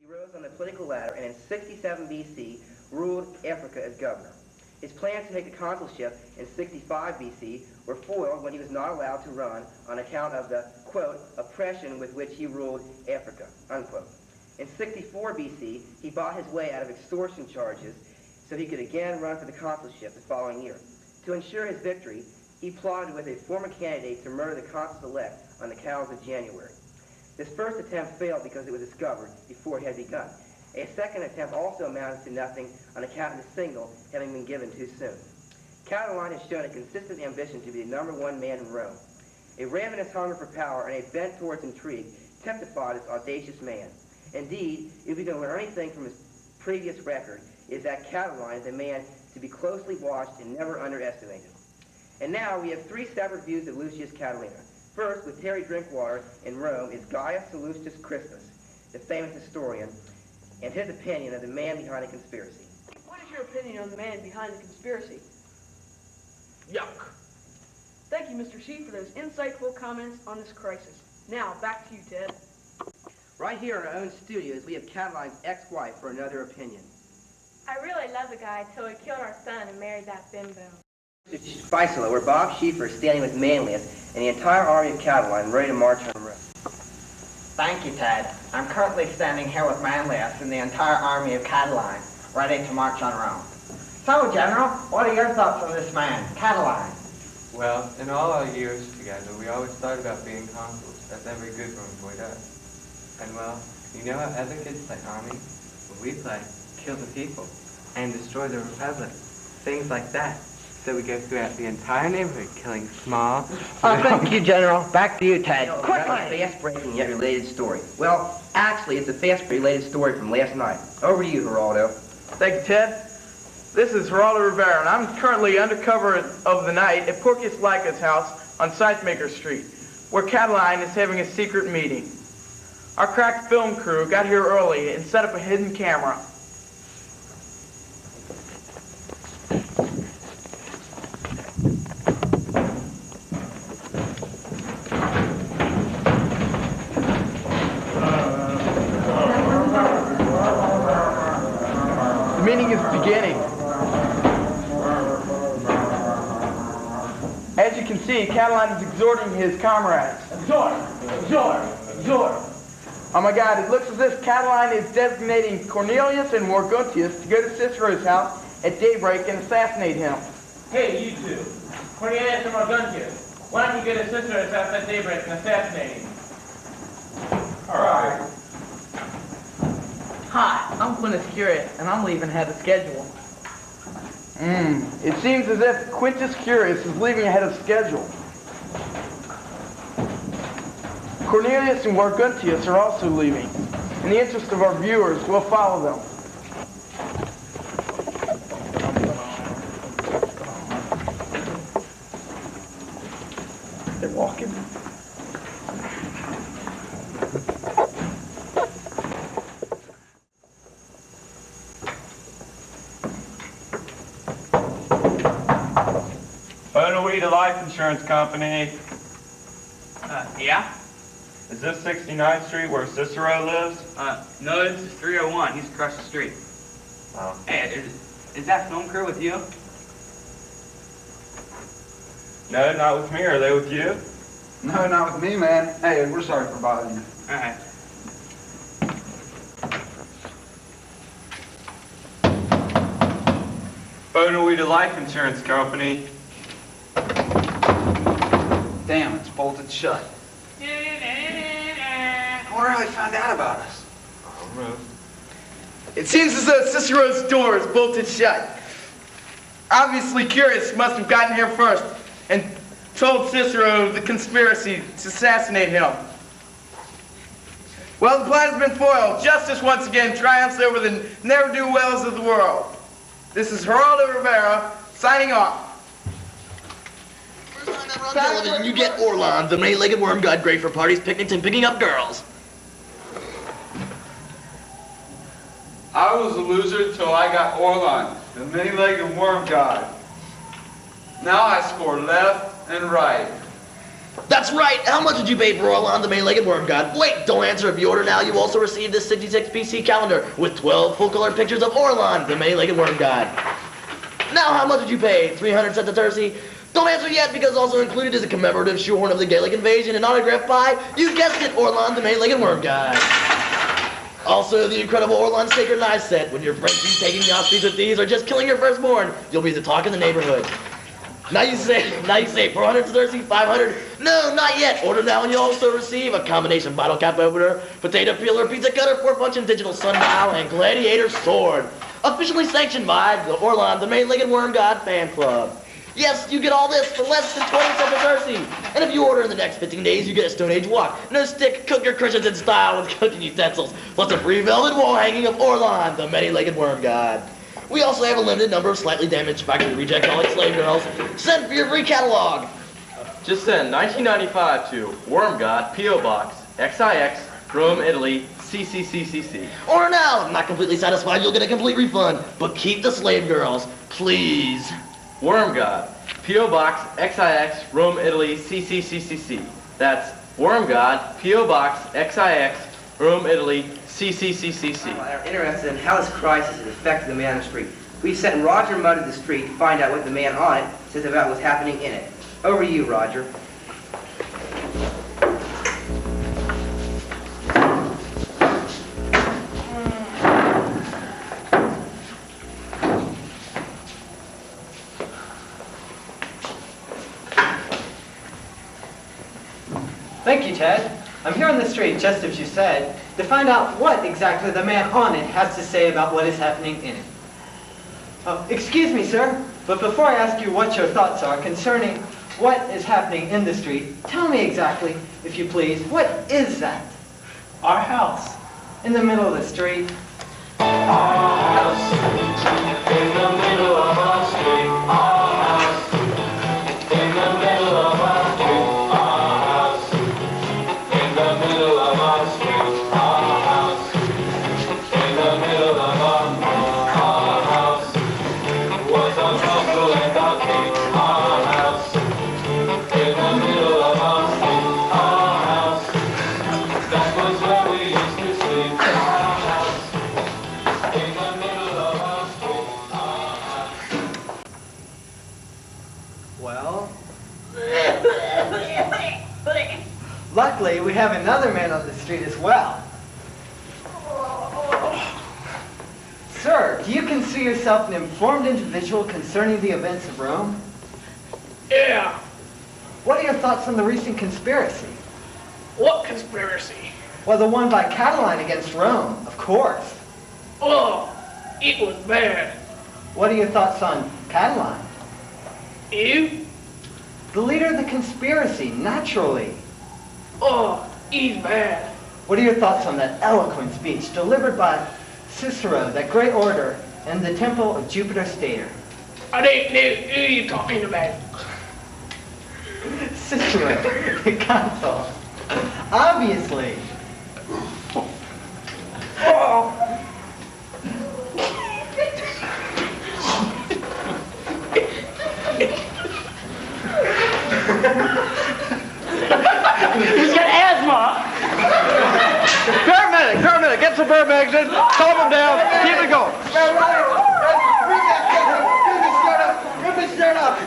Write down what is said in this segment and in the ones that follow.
He rose on the political ladder and in 67 BC ruled Africa as governor. His plans to take the consulship in 65 BC were foiled when he was not allowed to run on account of the, quote, oppression with which he ruled Africa, unquote. In 64 BC, he bought his way out of extortion charges so he could again run for the consulship the following year. To ensure his victory, he plotted with a former candidate to murder the consul-elect on the cows of January. This first attempt failed because it was discovered before it had begun. A second attempt also amounted to nothing on account of the signal having been given too soon. Catiline has shown a consistent ambition to be the #1 man in Rome. A ravenous hunger for power and a bent towards intrigue typified this audacious man. Indeed, if we can learn anything from his previous record, it is that Catiline is a man to be closely watched and never underestimated. And now we have three separate views of Lucius Catilina. First, with Terry Drinkwater in Rome, is Gaius Sallustius Crispus, the famous historian, and his opinion of the man behind the conspiracy. What is your opinion on the man behind the conspiracy? Yuck. Thank you, Mr. C, for those insightful comments on this crisis. Now, back to you, Ted. Right here in our own studios, we have Catiline's ex-wife for another opinion. I really love the guy till he killed our son and married that bimbo. Faisalo, where Bob Schieffer is standing with Manlius and the entire army of Catiline ready to march on Rome. Thank you, Ted. I'm currently standing here with Manlius and the entire army of Catiline, ready to march on Rome. So, General, what are your thoughts on this man, Catiline? Well, in all our years together, we always thought about being consuls, as every good Roman boy does. And well, you know how other kids play army? Well, we play kill the people and destroy the republic, things like that. So we go throughout the entire neighborhood, killing small... Oh, thank you, General. Back to you, Ted. That's Quickly! a fast-breaking yet related story. Well, actually, it's a fast-related story from last night. Over to you, Geraldo. Thank you, Ted. This is Geraldo Rivera, and I'm currently undercover of the night at Porcius Lyca's house on Scythemaker Street, where Catiline is having a secret meeting. Our crack film crew got here early and set up a hidden camera. The meeting is beginning. As you can see, Catiline is exhorting his comrades. Exhort! Exhort! Exhort! Oh my God, it looks as if Catiline is designating Cornelius and Morguntius to go to Cicero's house at daybreak and assassinate him. Hey, you two. Cornelius and Morguntius. Why don't you get to Cicero's house at daybreak and assassinate him? All right. Hi, I'm Quintus Curius, and I'm leaving ahead of schedule. It seems as if Quintus Curius is leaving ahead of schedule. Cornelius and Morguntius are also leaving. In the interest of our viewers, we'll follow them. They're walking. We the life insurance company. Yeah? Is this 69th Street where Cicero lives? No, this is 301. He's across the street. Oh. Hey, is that film crew with you? No, not with me. Are they with you? No, not with me, man. Hey, we're sorry for bothering you. All right. We the life insurance company. Damn, it's bolted shut. I wonder how he found out about us. It seems as though Cicero's door is bolted shut. Obviously, Curius must have gotten here first and told Cicero the conspiracy to assassinate him. Well, the plan has been foiled. Justice once again triumphs over the ne'er-do-wells of the world. This is Geraldo Rivera signing off. Television, you get Orlon, the many-legged worm god great for parties, picnics, and picking up girls. I was a loser till I got Orlon, the many-legged worm god. Now I score left and right. That's right. How much did you pay for Orlon, the many-legged worm god? Wait, don't answer. If you order now, you also receive this 66 BC calendar with 12 full-color pictures of Orlon, the many-legged worm god. Now, how much did you pay? 300 sesterces? Don't answer yet, because also included is a commemorative shoehorn of the Gaelic invasion and autographed by, you guessed it, Orlon, the many-legged worm god. Also, the incredible Orlon sacred knife set. When your friends keep taking you off streets with these or just killing your firstborn, you'll be the talk of the neighborhood. Now you say 400 sesterces, 500? No, not yet. Order now and you'll also receive a combination bottle cap opener, potato peeler, pizza cutter, 4-function digital sundial, and gladiator sword. Officially sanctioned by the Orlon, the many-legged worm god fan club. Yes, you get all this for less than 20 sesterces. And if you order in the next 15 days, you get a Stone Age walk, no stick, cook your Christians in style with cooking utensils, plus a free velvet wall hanging of Orlon, the many-legged worm god. We also have a limited number of slightly damaged factory reject college slave girls. Send for your free catalog. Just send 1995 to Worm God, P.O. Box, XIX, Rome, Italy, CCCCC. Order now. Not completely satisfied, you'll get a complete refund. But keep the slave girls, please. Worm God, P.O. Box, XIX, Rome, Italy, CCCCC. That's Worm God, P.O. Box, XIX, Rome, Italy, CCCCC. Are interested in how this crisis has affected the man on the street. We've sent Roger Mudd to the street to find out what the man on it says about what's happening in it. Over to you, Roger. Thank you, Ted. I'm here on the street, just as you said, to find out what exactly the man on it has to say about what is happening in it. Excuse me, sir, but before I ask you what your thoughts are concerning what is happening in the street, tell me exactly, if you please, what is that? Our house. In the middle of the street. Our house. In the middle of our street. Our house. In the middle of our street. Our house. In the middle of our street. Our house. In the middle of our house. Was a couple and a king. Our house. In the middle of our street. Our house. That was where we used to sleep. Our house. In the middle of our street. Our house. Well, luckily we have another man on the street as well. Sir, do you consider yourself an informed individual concerning the events of Rome? Yeah. What are your thoughts on the recent conspiracy? What conspiracy? Well, the one by Catilinian against Rome, of course. Oh, it was bad. What are your thoughts on Catilinian? You? The leader of the conspiracy, naturally. Oh, he's bad. What are your thoughts on that eloquent speech delivered by Cicero, that great orator, in the temple of Jupiter Stator? I don't know who you're talking about. Cicero, the consul. Obviously. Oh. He's got asthma. Paramedic, get some paramedics in, calm him down, keep it going. Rip his shirt up!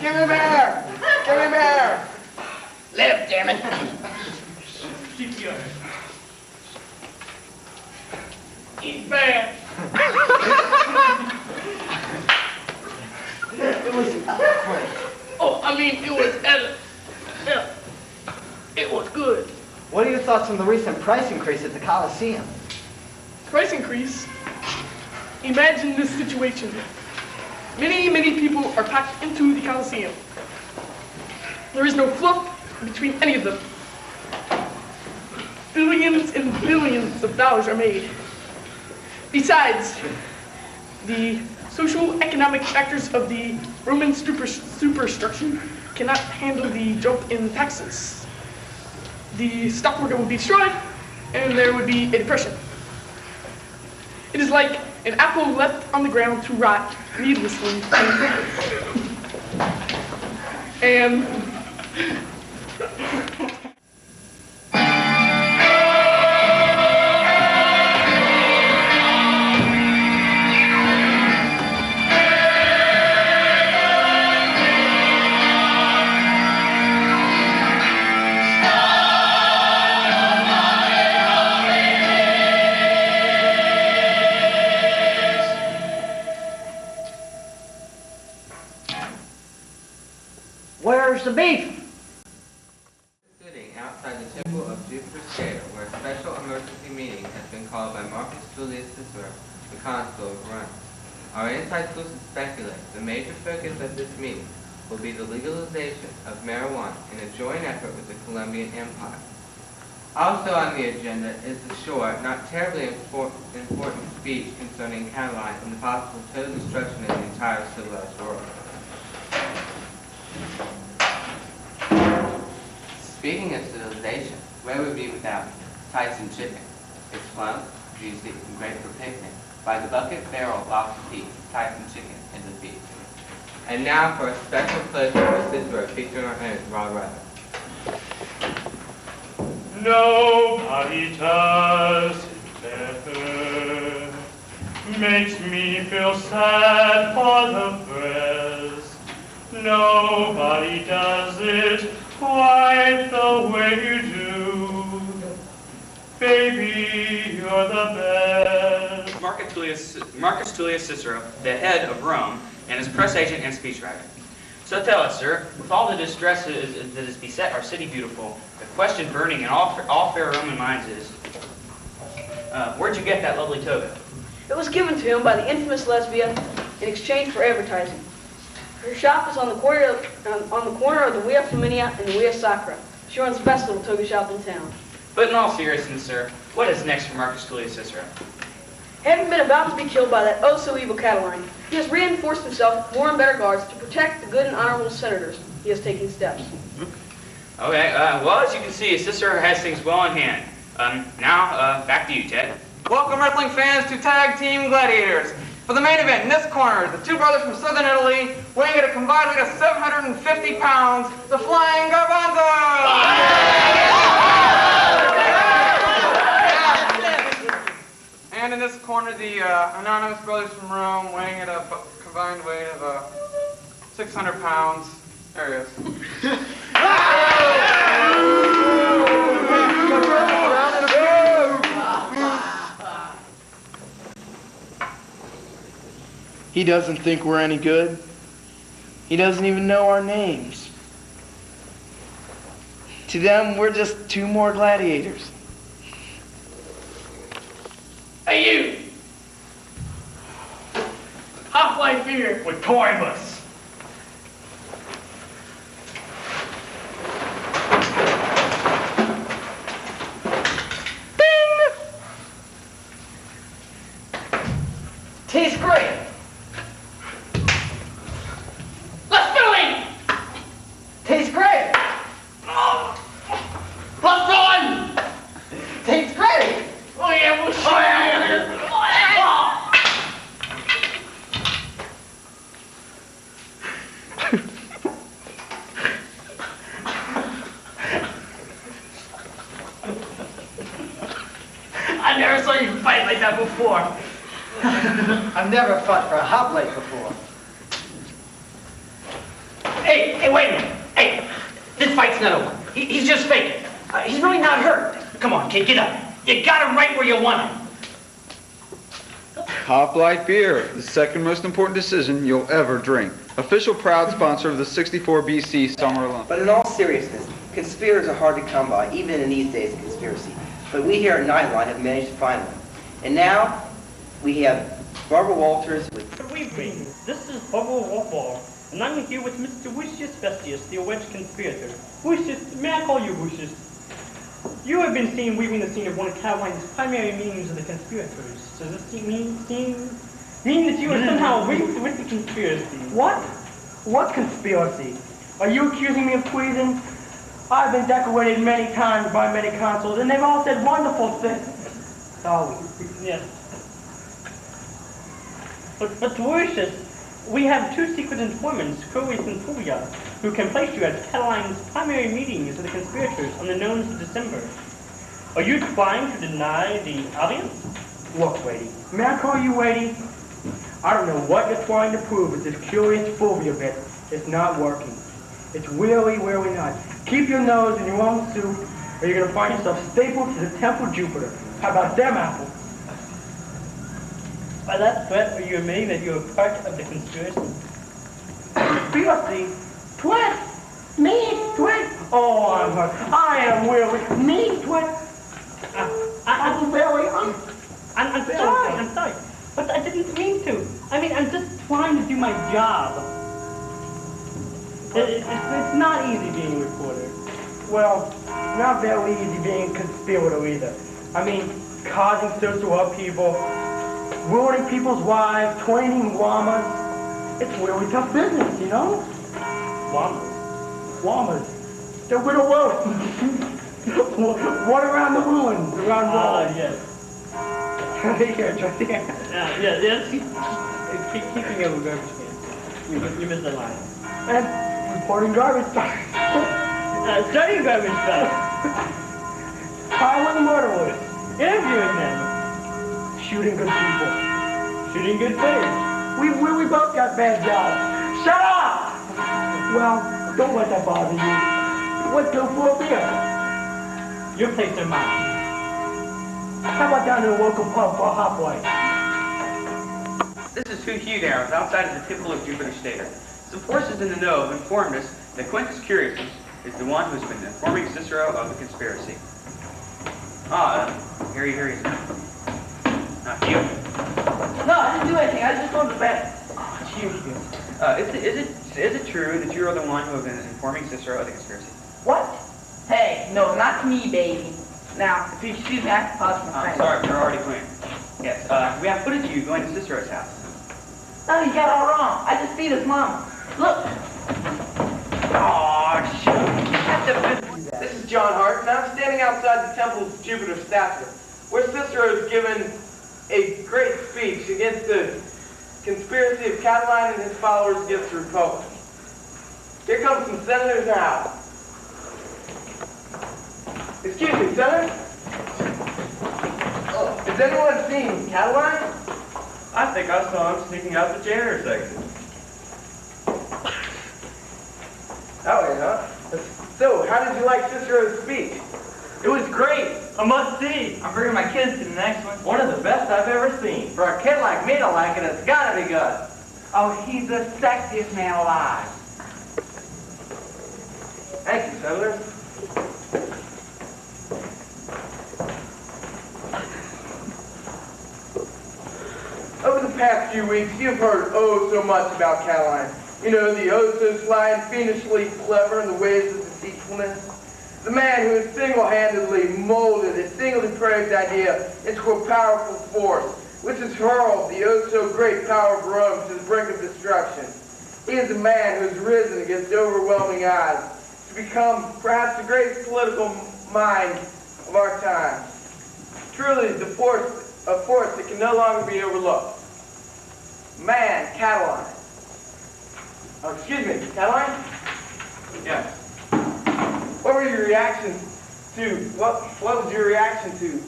Give him air! Give him air! Live, damn it. He's bad. It was eloquent. Oh, I mean, it was it was good. What are your thoughts on the recent price increase at the Coliseum? Price increase? Imagine this situation. Many people are packed into the Coliseum. There is no fluff between any of them. Billions and billions of dollars are made. Besides, the social economic factors of the Roman superstructure cannot handle the jump in taxes. The stock market would be destroyed, and there would be a depression. It is like an apple left on the ground to rot needlessly. And Where's the beef? Sitting outside the temple of Jupiter Stator, where a special emergency meeting has been called by Marcus Tullius Cicero, the consul of Rome. Our inside sources speculate the major focus of this meeting will be the legalization of marijuana in a joint effort with the Colombian Empire. Also on the agenda is the short, not terribly important speech concerning Catiline and the possible total destruction of the entire civilized world. Speaking of civilization, where would we be without Tyson chicken? It's plump, juicy, and great for picnic. By the bucket, barrel, lobster piece, Tyson chicken is a feast. And now for a special pleasure for Cicero featuring our own Rod Rabbit. Nobody does it better. Makes me feel sad for the breast. Nobody does it quite the way you do. Baby, you're the best. Marcus Tullius Cicero, the head of Rome, and his press agent and speechwriter. So tell us, sir, with all the distress that has beset our city beautiful, the question burning in all fair Roman minds is, where'd you get that lovely toga? It was given to him by the infamous Lesbia in exchange for advertising. Her shop is on the corner of the Via Flaminia and the Via Sacra. She runs the best little toga shop in town. But in all seriousness, sir, what is next for Marcus Tullius Cicero? Having been about to be killed by that oh-so-evil Catiline, he has reinforced himself with more and better guards to protect the good and honorable senators. He has taken steps. Okay, well, as you can see, Cicero has things well in hand. Now, back to you, Ted. Welcome, wrestling fans, to Tag Team Gladiators. For the main event, in this corner, the two brothers from Southern Italy, weighing at a combined weight of 750 pounds, the Flying Garbanzos! And in this corner, the anonymous brothers from Rome, weighing at a combined weight of 600 pounds. There he is. He doesn't think we're any good. He doesn't even know our names. To them, we're just two more gladiators. Hey, you! half-life beer. With Corymbus. Tastes great. Let's do it! Tastes great. Plus one! Tastes great. Oh yeah, we'll shoot. I never saw you fight like that before. I've never fought for a hoplite before. Hey, wait a minute. Hey, this fight's not over. He's just faking. He's really not hurt. Come on, kid, get up. You got him right where you want him. Hoplite Beer, the second most important decision you'll ever drink. Official proud sponsor of the 64 BC Summer Olympics. But in all seriousness, conspirators are hard to come by, even in these days of conspiracy. But we here at Nightline have managed to find one. And now, we have Barbara Walters with... Good evening. This is Barbara Walters, and I'm here with Mr. Lucius Vestius, the alleged conspirator. Lucius, may I call you Lucius? You have been seen weaving the scene of one of Catiline's primary meetings of the conspirators. Does this mean that you are somehow linked with the conspiracy? What? What conspiracy? Are you accusing me of treason? I've been decorated many times by many consuls, and they've all said wonderful things. Oh, yes. But Lucius, we have two secret informants, Croesus and Fulvia, who can place you at Catiline's primary meetings of the conspirators on the nones of December. Are you trying to deny the audience? Look, Wadey, may I call you Wadey? I don't know what you're trying to prove with this curious Fulvia bit. It's not working. It's really, really not. Keep your nose in your own soup, or you're gonna find yourself stapled to the Temple of Jupiter. How about them apples? By that threat, are you admitting that you're part of the conspiracy? Conspiracy? Twit? Me? Twit? Oh, I'm hurt. I am really me, Twit. I'm sorry. I'm sorry. But I didn't mean to. I mean, I'm just trying to do my job. It's not easy being a reporter. Well, not very easy being a conspirator either. I mean, causing social upheaval, ruining people's lives, training llamas. It's really tough business, you know? Llamas? Llamas. They're little wolves. What around the ruins, around Rome? Yes. Here, just here. Yes. Keeping it with garbage cans. You missed the line. And reporting garbage bags. Studying garbage bags. Hiring murderers. Interviewing them. Shooting good people. Shooting good things. We both got bad jobs. Shut up! Well, don't let that bother you. Let's go for a beer. Your place or mine? How about down to the local pub for a halfway? This is 2 Hugh Downs, outside of the Temple of Jupiter Stator. Some forces in the know have informed us that Quintus Curius is the one who has been informing Cicero of the conspiracy. Here he is. Hugh? No, I didn't do anything. I just wanted to bed. Is it true that you are the one who has been informing Cicero of the conspiracy? What? Hey, no, not me, baby. Now, if you excuse me, I have to pause for my friend. Sorry, you're already clear. Yes, we have footage of you going to Cicero's house. No, you got it all wrong. I just beat his mama. Look. Aw, shoot. This is John Hart, and I'm standing outside the Temple of Jupiter statue, where Cicero is given a great speech against the conspiracy of Catiline and his followers against the Republic. Here come some senators now. Excuse me, Senator? Has anyone seen Catiline? I think I saw him sneaking out the janitor section. Oh, yeah. So, how did you like Cicero's speech? It was great. A must-see. I'm bringing my kids to the next one. One of the best I've ever seen. For a kid like me to like it, it's gotta be good. Oh, he's the sexiest man alive. Thank you, Senator. Over the past few weeks, you've heard so much about Catiline. You know, the so sly and fiendishly clever in the ways of deceitfulness. The man who has single-handedly molded a single depraved idea into a powerful force, which has hurled the so great power of Rome to the brink of destruction. He is a man who has risen against overwhelming odds to become perhaps the greatest political mind of our time. Truly, a force that can no longer be overlooked. Man, Catiline. Oh, excuse me, Catiline? Yes. What were your reactions to, what was your reaction to,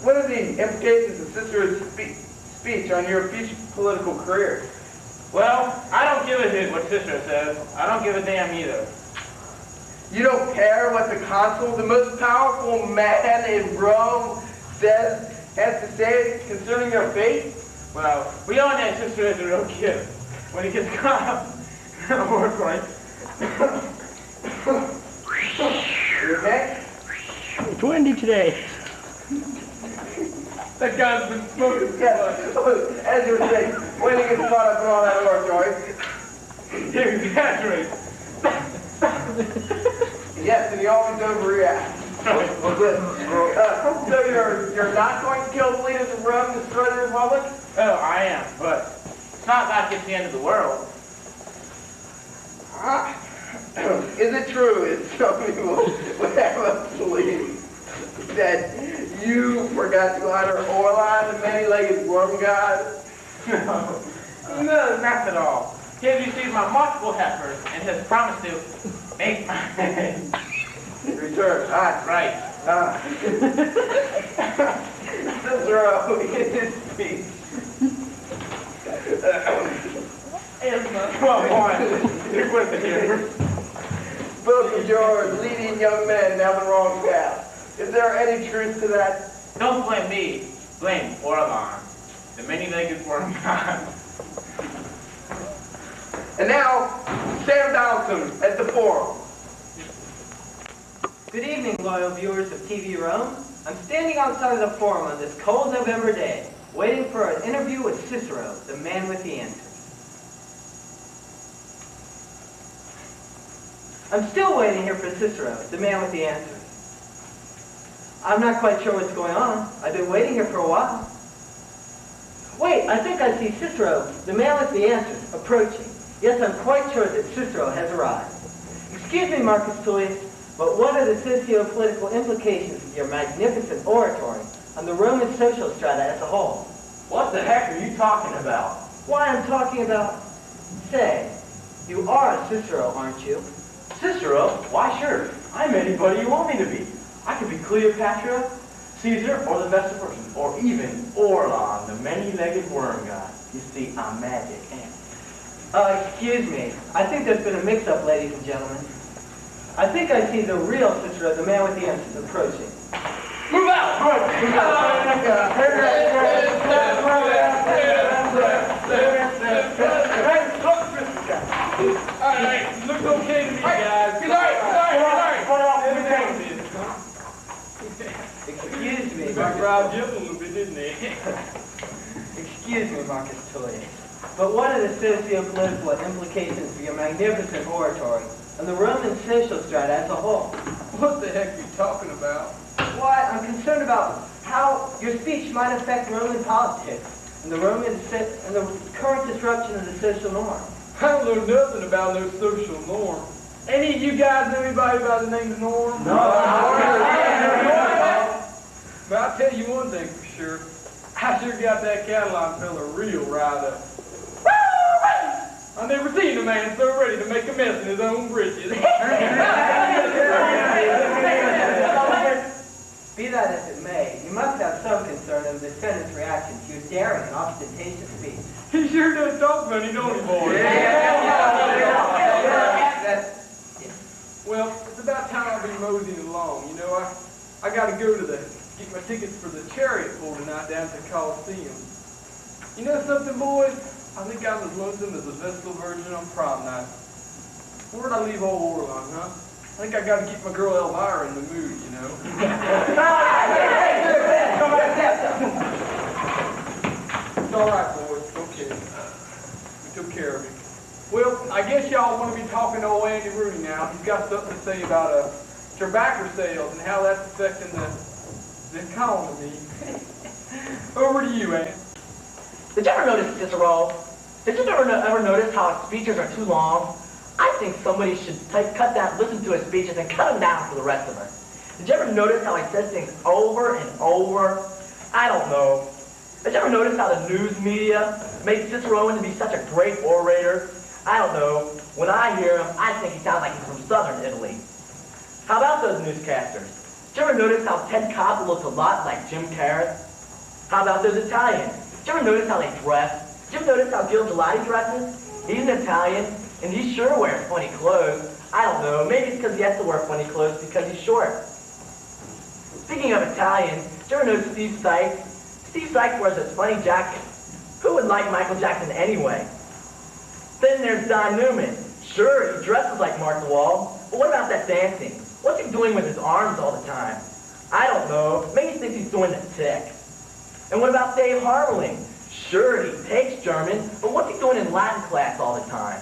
what are the implications of Cicero's speech on your future political career? Well, I don't give a hoot what Cicero says. I don't give a damn either. You don't care what the consul, the most powerful man in Rome, has to say concerning your fate? Well, we all know Cicero is a real kid. When he gets caught up in a war fight. You okay? It's windy today. That guy's been smoking. Yes, as you were saying, when he gets caught up in all that oratory. You exaggerate. Yes, and he always overreacts. Well, good. So you're not going to kill the leaders of Rome to destroy the Republic? Oh, I am, but it's not like it's the end of the world. Is it true, as some people would have us believe, that you forgot to honor Orlon, the man many-legged worm god? No. No, not at all. He has received my multiple heifers and has promised to make return. Ah, right. Cicero, in his speech. Come on, you're with it here. Both of yours leading young men down the wrong path. Is there any truth to that? Don't blame me. Blame Orlon, the many-legged worm god. And now, Sam Donaldson at the forum. Good evening, loyal viewers of TV Rome. I'm standing outside of the forum on this cold November day, waiting for an interview with Cicero, the man with the answers. I'm still waiting here for Cicero, the man with the answers. I'm not quite sure what's going on. I've been waiting here for a while. Wait, I think I see Cicero, the man with the answers, approaching. Yes, I'm quite sure that Cicero has arrived. Excuse me, Marcus Tullius, but what are the socio-political implications of your magnificent oratory on the Roman social strata as a whole? What the heck are you talking about? Why, I'm talking about, say, you are a Cicero, aren't you? Cicero? Why, sure. I'm anybody you want me to be. I could be Cleopatra, Caesar, or the best person, or even Orlon, the many-legged worm god. You see, I'm magic. Excuse me. I think there's been a mix-up, ladies and gentlemen. I think I see the real Cicero, the man with the answers, approaching. Move out! Alright, looks okay to me, guys. Excuse me, Excuse me, Marcus Tullius. But what are the socio-political implications of your magnificent oratory and the Roman social strata as a whole? What the heck are you talking about? Why, I'm concerned about how your speech might affect Roman politics and the current disruption of the social norm. I don't know nothing about no social norm. Any of you guys know anybody by the name of Norm? No. But I'll tell you one thing for sure. I sure got that Catilinian fella real riled up. I never seen a man so ready to make a mess in his own britches. Be that as it may, you must have some concern of the defendant's reaction to your daring and ostentatious speech. He sure does talk funny, don't he, boy? Well, it's about time I'll be moseying along. You know, I got to go to get my tickets for the chariot pull tonight down at the Coliseum. You know something, boys? I think I'm as lonesome as a Vestal Virgin on prom night. Where'd I leave old Orlon, huh? I think I got to get my girl Elvira in the mood, you know. It's all right, boys. Okay. We took care of him. Well, I guess y'all want to be talking to old Andy Rooney now. He's got something to say about tobacco sales and how that's affecting the economy. Over to you, Andy. Did you ever notice, Cicero? Did you ever notice how his speeches are too long? I think somebody should cut down, listen to his speeches and cut them down for the rest of us. Did you ever notice how he says things over and over? I don't know. Did you ever notice how the news media makes Cicero into be such a great orator? I don't know. When I hear him, I think he sounds like he's from southern Italy. How about those newscasters? Did you ever notice how Ted Koppel looks a lot like Jim Carrey? How about those Italians? Did you ever notice how they dress? Did you ever notice how Gil Gelati dresses? He's an Italian, and he sure wears funny clothes. I don't know, maybe it's because he has to wear funny clothes because he's short. Speaking of Italians, did you ever notice Steve Sykes? Steve Sykes wears a funny jacket. Who would like Michael Jackson anyway? Then there's Don Newman. Sure, he dresses like Mark the Wall, but what about that dancing? What's he doing with his arms all the time? I don't know, maybe he thinks he's doing the tick. And what about Dave Harmeling? Sure, he takes German, but what's he doing in Latin class all the time?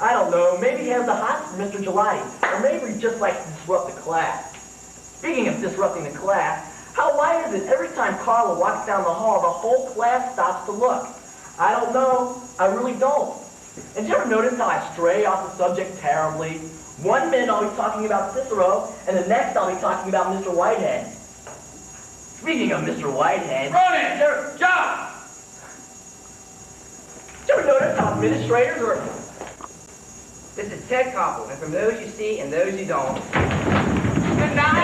I don't know, maybe he has the hots for Mr. Gelati, or maybe he just likes to disrupt the class. Speaking of disrupting the class, how why is it every time Carla walks down the hall, the whole class stops to look? I don't know, I really don't. And did you ever notice how I stray off the subject terribly? 1 minute I'll be talking about Cicero, and the next I'll be talking about Mr. Whitehead. Speaking of Mr. Whitehead... Run it! Job! administrators, or... This is Ted Koppel, and from those you see and those you don't... Good night.